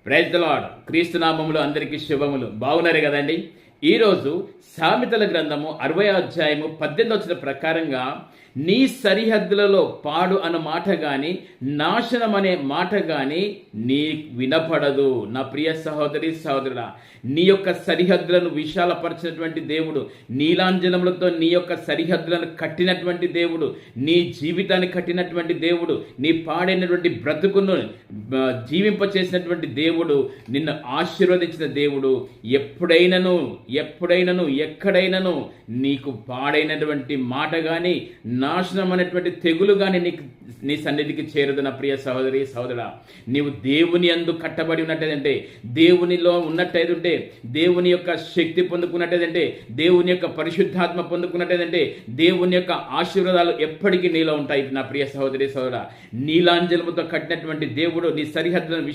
Praise the lord. క్రీస్తు నామములో అందరికీ శుభములు. బాగున్నారు కదండి. ఈరోజు సామెతల గ్రంథము 60వ అధ్యాయము 18వ వచనం ప్రకారంగా నీ సరిహద్దులలో పాడు అన్న మాట గాని, నాశనం అనే మాట గాని నీ వినపడదు. నా ప్రియ సహోదరి సహోదరుడా, నీ యొక్క సరిహద్దులను విశాలపరిచినటువంటి దేవుడు, నీలాంజనములతో నీ యొక్క సరిహద్దులను కట్టినటువంటి దేవుడు, నీ జీవితాన్ని కట్టినటువంటి దేవుడు, నీ పాడైనటువంటి బ్రతుకును జీవింపచేసినటువంటి దేవుడు, నిన్ను ఆశీర్వదించిన దేవుడు, ఎప్పుడైనను ఎక్కడైనను నీకు పాడైనటువంటి మాట కానీ, నాశనం అనేటువంటి తెగులు కానీ నీ సన్నిధికి చేరదు. నా ప్రియ సహోదరి సహోదరా, నీవు దేవుని యందు కట్టబడి ఉన్నట్టేదంటే, దేవునిలో ఉన్నట్టయితే, దేవుని యొక్క శక్తి పొందుకున్నట్టేదంటే, దేవుని యొక్క పరిశుద్ధాత్మ పొందుకున్నట్టేదంటే, దేవుని యొక్క ఆశీర్వాదాలు ఎప్పటికీ నీలో ఉంటాయి. నా ప్రియ సహోదరి సహోదరా, నీలాంజలముతో కట్టినటువంటి దేవుడు నీ సరిహద్దులను